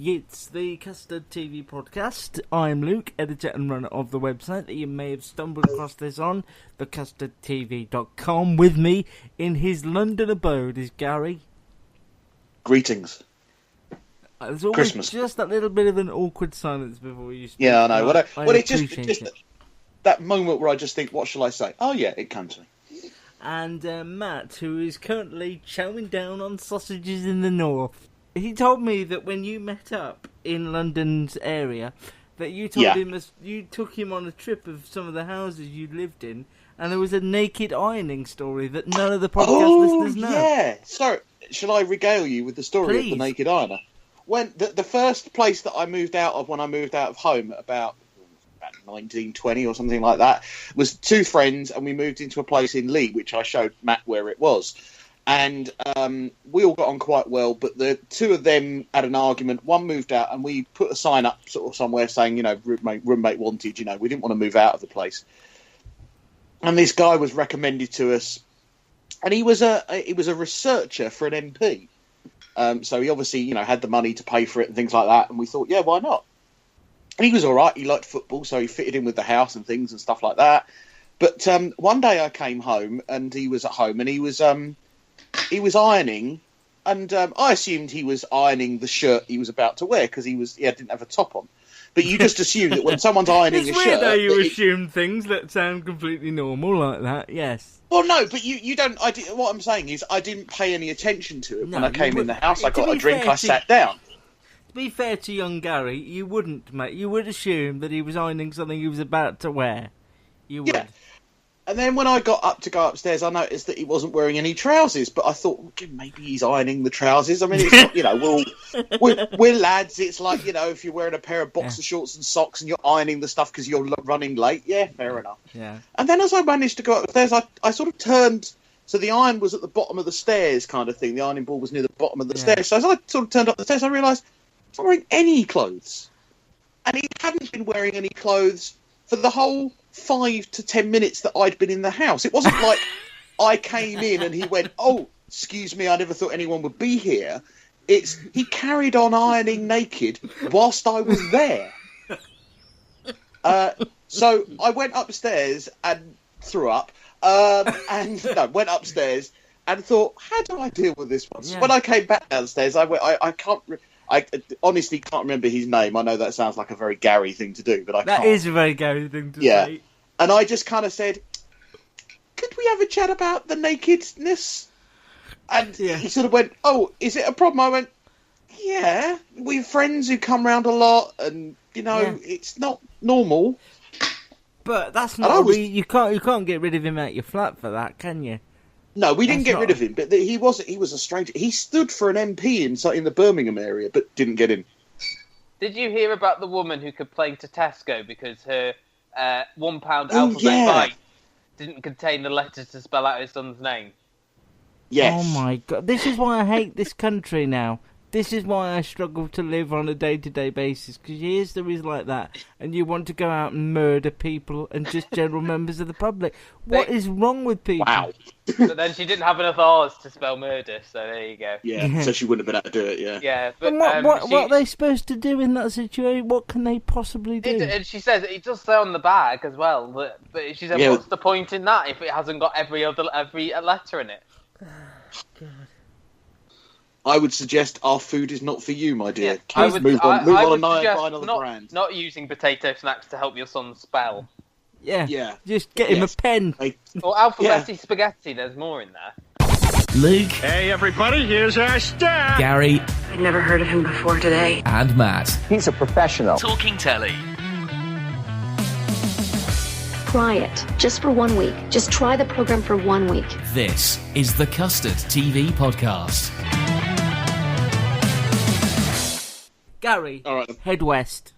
It's the Custard TV podcast. I'm Luke, editor and runner of the website that you may have stumbled across this on, thecustardtv.com. With me in his London abode is Gary. Greetings. There's always Christmas. just that little bit of an awkward silence before you speak. Yeah, I know. It's just that moment where I just think, what shall I say? Oh yeah, it comes to me. And Matt, who is currently chowing down on sausages in the north. He told me that when you met up in London's area, that you told him you took him on a trip of some of the houses you lived in, and there was a naked ironing story that none of the podcast listeners know. Yeah. So, shall I regale you with the story of the naked ironer? When the first place that I moved out of when I moved out of home about 1920 or something like that was two friends, and we moved into a place in Lee, which I showed Matt where it was. And we all got on quite well, but the two of them had an argument. One moved out, and we put a sign up sort of somewhere saying, you know, roommate wanted. You know, we didn't want to move out of the place. And this guy was recommended to us, and he was a researcher for an MP. So he obviously, you know, had the money to pay for it and things like that. And we thought, yeah, why not? And he was all right. He liked football, so he fitted in with the house and things and stuff like that. But one day I came home, and he was at home, and he was ironing, and I assumed he was ironing the shirt he was about to wear because he didn't have a top on. But you just assume that when someone's ironing a shirt... It's weird how you assume things that sound completely normal like that, yes. Well, no, but you don't... what I'm saying is I didn't pay any attention to it. When I came in the house, I got a drink, I sat down. To be fair to young Gary, you wouldn't, mate. You would assume that he was ironing something he was about to wear. You would. Yeah. And then when I got up to go upstairs, I noticed that he wasn't wearing any trousers. But I thought, well, maybe he's ironing the trousers. I mean, it's not, you know, we're lads. It's like, you know, if you're wearing a pair of boxer shorts and socks and you're ironing the stuff because you're running late, yeah, fair enough. Yeah. And then as I managed to go upstairs, I sort of turned. So the iron was at the bottom of the stairs, kind of thing. The ironing board was near the bottom of the stairs. So as I sort of turned up the stairs, I realised he's not wearing any clothes, and he hadn't been wearing any clothes for the whole 5 to 10 minutes that I'd been in the house. It wasn't like I came in and he went, "Oh, excuse me, I never thought anyone would be here." He carried on ironing naked whilst I was there. So I went upstairs and threw up, went upstairs and thought, how do I deal with this one? So when I came back downstairs, I honestly can't remember his name. I know that sounds like a very Gary thing to do, but I can't. That is a very Gary thing to say. And I just kind of said, could we have a chat about the nakedness? And he sort of went, oh, is it a problem? I went, yeah, we're friends who come round a lot, and, you know, it's not normal. But that's not... You can't get rid of him out your flat for that, can you? No, we didn't get rid of him, but he was a stranger. He stood for an MP in the Birmingham area, but didn't get in. Did you hear about the woman who complained to Tesco because her £1 alphabet bite didn't contain the letters to spell out her son's name? Yes. Oh my God! This is why I hate this country now. This is why I struggle to live on a day-to-day basis, because you hear stories like that, and you want to go out and murder people and just general members of the public. What is wrong with people? Wow. But then she didn't have enough R's to spell murder, so there you go. Yeah, so she wouldn't have been able to do it, Yeah, but... And what are they supposed to do in that situation? What can they possibly do? And she says, it does say on the bag as well, but she said, what's the point in that if it hasn't got every letter in it? God. I would suggest our food is not for you, my dear. I would suggest another brand. Not using potato snacks to help your son spell. Yeah. Just get him a pen. Or alphabetti spaghetti, there's more in there. Luke. Hey, everybody, here's our star. Gary. I'd never heard of him before today. And Matt. He's a professional. Talking telly. Try it, just for 1 week. Just try the program for 1 week. This is the Custard TV podcast. Gary, all right. Head west.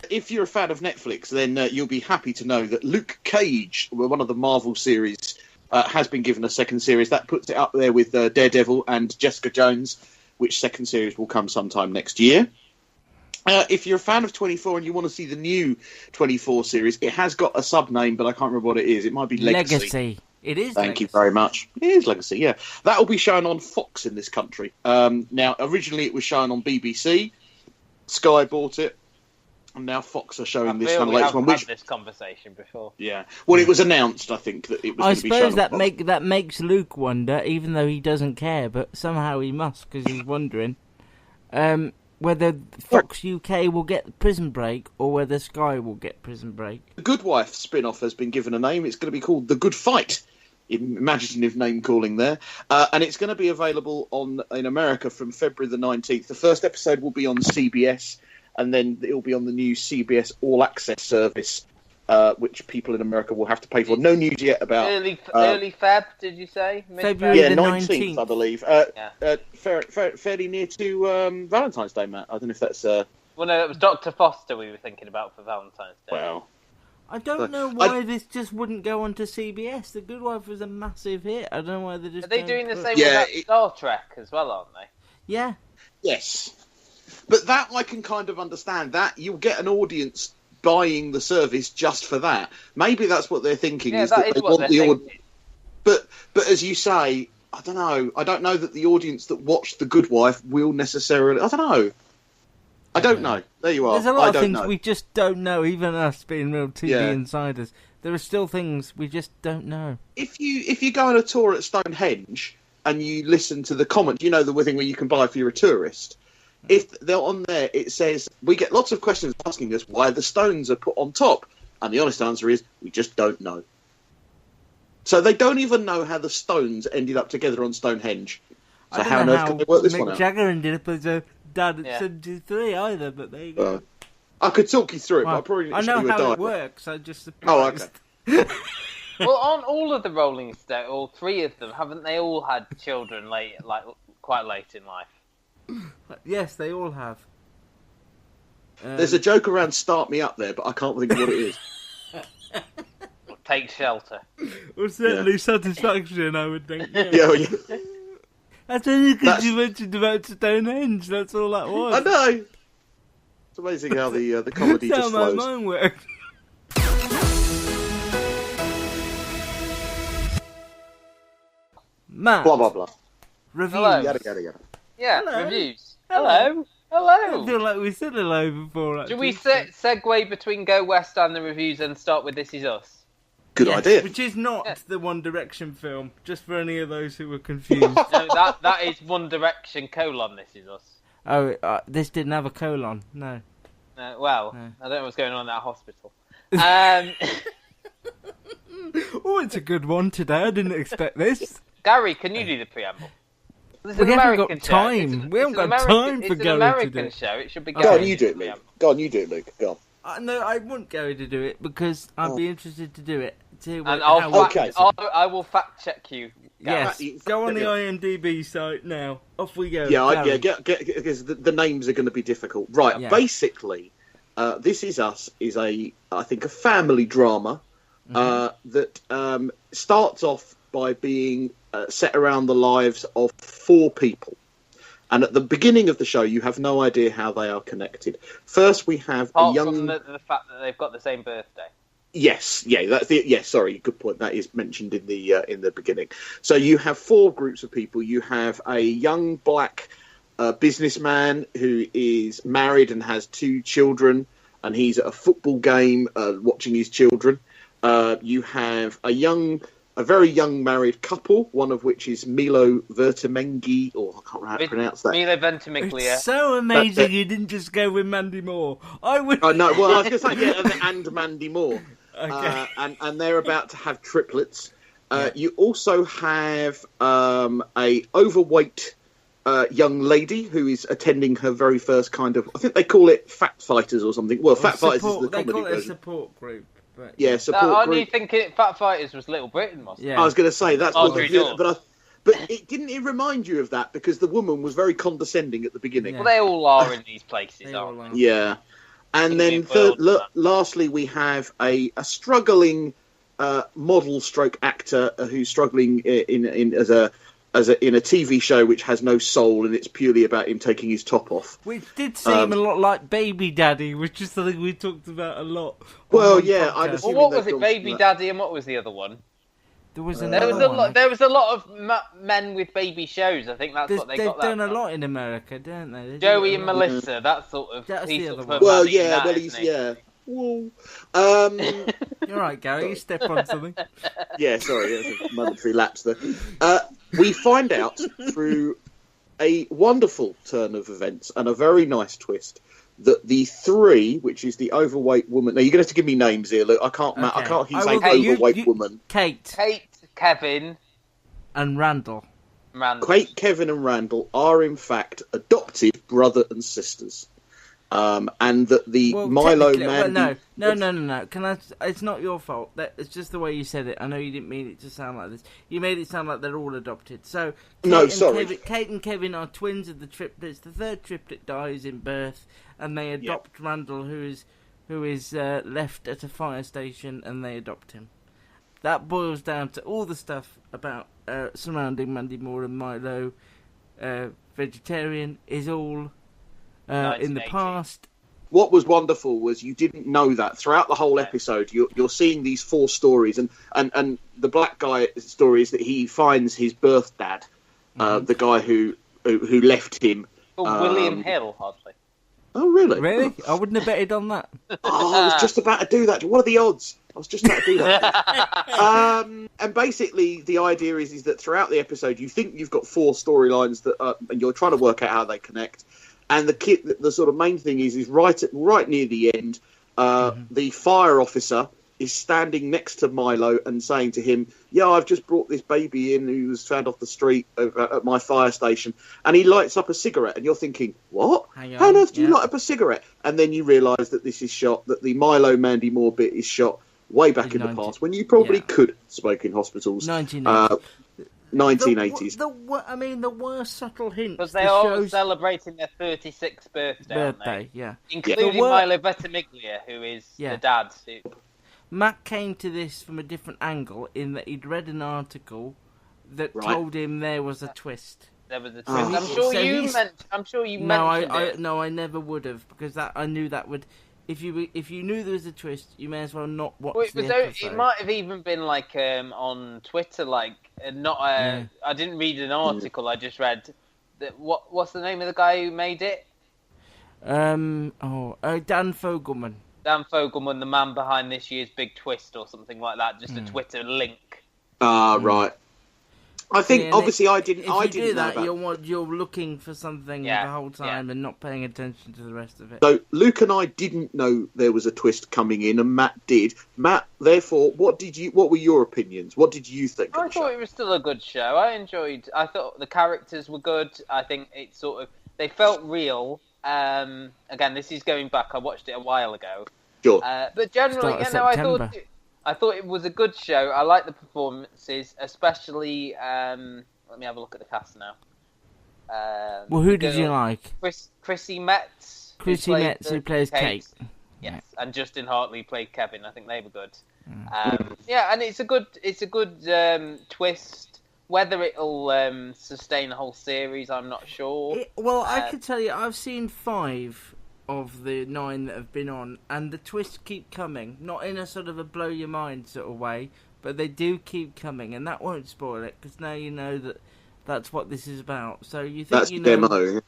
If you're a fan of Netflix, then you'll be happy to know that Luke Cage, one of the Marvel series, has been given a second series. That puts it up there with Daredevil and Jessica Jones, which second series will come sometime next year. If you're a fan of 24 and you want to see the new 24 series, it has got a sub-name, but I can't remember what it is. It might be Legacy. It is. Thank you very much. It is Legacy, yeah. That will be shown on Fox in this country. Now, originally it was shown on BBC. Sky bought it. And now Fox are showing this kind of latest one. We've had this conversation before. Yeah. Well, it was announced, I think, that it was going to be shown on Fox. I suppose that makes Luke wonder, even though he doesn't care, but somehow he must, because he's wondering whether Fox UK will get Prison Break or whether Sky will get Prison Break. The Good Wife spin-off has been given a name. It's going to be called The Good Fight. Imaginative name calling there. And it's going to be available in America from February the 19th. The first episode will be on CBS, and then it'll be on the new CBS All Access service, which people in America will have to pay for. No news yet about... Early Feb, did you say? February the 19th, I believe. Fairly near to Valentine's Day, Matt. I don't know if that's... Well, no, it was Dr. Foster we were thinking about for Valentine's Day. Well... I don't know why this just wouldn't go onto CBS. The Good Wife was a massive hit. I don't know why they just... Are they doing the same with Star Trek as well, aren't they? Yeah. Yes. But that I can kind of understand. That you'll get an audience buying the service just for that. Maybe that's what they're thinking. Yeah, that is they want the audience. But as you say, I don't know. I don't know that the audience that watched The Good Wife will necessarily... I don't know. I don't know. There you are. There's a lot of things we just don't know, even us being real TV insiders. There are still things we just don't know. If you go on a tour at Stonehenge and you listen to the comments, you know the thing where you can buy if you're a tourist. If they're on there, it says, we get lots of questions asking us why the stones are put on top. And the honest answer is, we just don't know. So they don't even know how the stones ended up together on Stonehenge. So how on earth can they work this one out? Jagger ended up as a dad at 73 either, but there you go. I could talk you through it, but I probably I know how it works. I just surprised. Oh, okay. Well, on all of the Rolling Stones, all three of them, haven't they all had children quite late in life? Yes, they all have. There's a joke around "Start Me Up" there, but I can't think of what it is. Take Shelter. Well, certainly Satisfaction, I would think. Yeah. That's only because you mentioned about Stonehenge. That's all that was. I know. It's amazing how the comedy just flows. That's how my mind works. Matt. Blah blah blah. Reviews. Hello. Yada. Yeah. Hello. Reviews. Hello. Hello. I feel like we said hello before. Actually. Do we segue between Go West and the reviews and start with This Is Us? Good idea. Which is not the One Direction film, just for any of those who were confused. No, that is One Direction : This Is Us. Oh, this didn't have a colon, no. I don't know what's going on in that hospital. Oh, it's a good one today. I didn't expect this. Gary, can you do the preamble? We haven't got time. We haven't got time for Gary to do. It's an American show. It should be Gary. Go on, you do it, Luke. Go on. No, I want Gary to do it because I'd be interested to do it. I will fact check you. Yes, go on the IMDb site now. Off we go. Because the names are going to be difficult. Right, basically, This Is Us is I think a family drama that starts off by being set around the lives of four people. And at the beginning of the show, you have no idea how they are connected. First, we have a young... from the fact that they've got the same birthday. Yes, sorry, good point. That is mentioned in the beginning. So you have four groups of people. You have a young black businessman who is married and has two children, and he's at a football game watching his children. You have a very young married couple, one of which is Milo Ventimiglia, or I can't remember how to pronounce that. Milo Ventimiglia. It's so amazing you didn't just go with Mandy Moore. I would. Oh no, well I was going to say and Mandy Moore. Okay. And they're about to have triplets. You also have a overweight young lady who is attending her very first kind of, I think they call it Fat Fighters or something. Well, Fat Fighters is the comedy version. They call it a support group. But, support group. Aren't you thinking Fat Fighters was Little Britain, wasn't it? Yeah. I was going to say, that's what but it didn't remind you of that because the woman was very condescending at the beginning. Well, they all are in these places, aren't they? Yeah. And then lastly, we have a struggling model stroke actor who's struggling in a TV show which has no soul and it's purely about him taking his top off. Which did seem a lot like Baby Daddy, which is something we talked about a lot. Well, yeah. What was it, Baby Daddy, and what was the other one? There was There another one. there was a lot of men with baby shows. I think that's what they got. They've done that a from. lot in America, don't they? Joey and Melissa, that sort of. That's the other one. Well, yeah, well, he's Whoa. You're right, Gary. You step on something. Yeah, sorry, that's a momentary lapse there. We find out through a wonderful turn of events and a very nice twist that the three, which is the overweight woman. Now you're going to have to give me names here. Look, I can't keep saying overweight woman. Kate, Kevin, and Randall. Kate, Kevin, and Randall are in fact adopted brother and sisters. And that the Milo man. No. Can I? It's not your fault. It's just the way you said it. I know you didn't mean it to sound like this. You made it sound like they're all adopted. So Kate and Kevin are twins of the triplets. The third triplet dies in birth, and they adopt Randall, who is left at a fire station, and they adopt him. That boils down to all the stuff about surrounding Mandy Moore and Milo. Vegetarian is all. In the past. What was wonderful was you didn't know that throughout the whole episode. You're seeing these four stories, and the black guy story is that he finds his birth dad, the guy who left him. William Hill, oddly. Oh, really? Really? I wouldn't have betted on that. Oh, I was just about to do that. What are the odds? I was just about to do that. And basically, the idea is that throughout the episode, you think you've got four storylines and you're trying to work out how they connect. And the sort of main thing is right near the end, the fire officer is standing next to Milo and saying to him, "Yeah, I've just brought this baby in who was found off the street at my fire station," and he lights up a cigarette, and you're thinking, "What? How on earth do you light up a cigarette?" And then you realise that this is shot, that the Milo Mandy Moore bit is shot way back in the past when you probably could smoke in hospitals. 1980s. The worst subtle hint. Because they are celebrating their 36th birthday, aren't they? Yeah. Including Milo Ventimiglia, who is the dad. Matt came to this from a different angle in that he'd read an article that told him there was a twist. There was a twist. I'm sure you mentioned it. No, I never would have, because I knew that would... If you knew there was a twist, you may as well not watch the episode. It might have even been like on Twitter, I didn't read an article. I just read what's the name of the guy who made it? Dan Fogelman. Dan Fogelman, the man behind this year's big twist, or something like that. Just a Twitter link. Right. I think obviously I didn't. If you do that, you're looking for something the whole time and not paying attention to the rest of it. So Luke and I didn't know there was a twist coming in, and Matt did. Matt, therefore, what were your opinions? What did you think? I thought it was still a good show. I thought the characters were good. I think they felt real. Again, this is going back. I watched it a while ago. Sure. But generally, I thought it was a good show. I like the performances, especially. Let me have a look at the cast now. Who did you like? Chrissy Metz. Chrissy Metz, who plays Kate. Yes, and Justin Hartley played Kevin. I think they were good. And it's a good twist. Whether it'll sustain the whole series, I'm not sure. I can tell you, I've seen 5 of the 9 that have been on, and the twists keep coming. Not in a sort of a blow your mind sort of way, but they do keep coming, and that won't spoil it, because now you know that that's what this is about. So you think that's demo.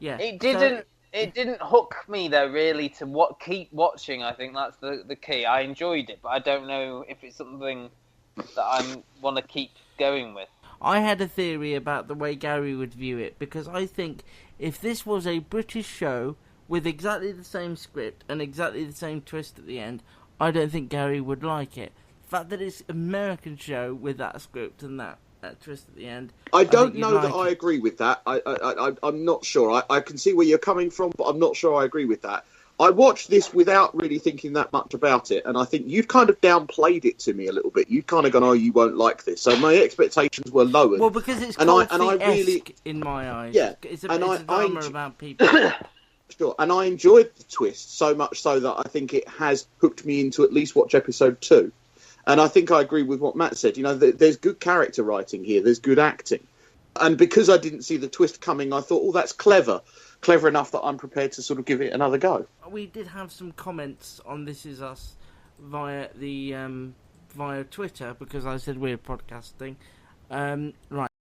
Yeah. It didn't hook me though, really, to keep watching. I think that's the key. I enjoyed it, but I don't know if it's something that I want to keep going with. I had a theory about the way Gary would view it, because I think if this was a British show with exactly the same script and exactly the same twist at the end, I don't think Gary would like it. The fact that it's an American show with that script and that twist at the end... I don't know that I agree with that. I'm not sure. I can see where you're coming from, but I'm not sure I agree with that. I watched this without really thinking that much about it, and I think you'd kind of downplayed it to me a little bit. You'd kind of gone, "Oh, you won't like this." So my expectations were lowered. Well, because it's Cold-esque in my eyes. Yeah, it's a drama about people. Sure, and I enjoyed the twist so much so that I think it has hooked me into at least watch episode 2. And I think I agree with what Matt said. You know, there's good character writing here. There's good acting. And because I didn't see the twist coming, I thought, "Oh, that's clever. Clever enough that I'm prepared to sort of give it another go." We did have some comments on This Is Us via the via Twitter because I said we're podcasting. Right.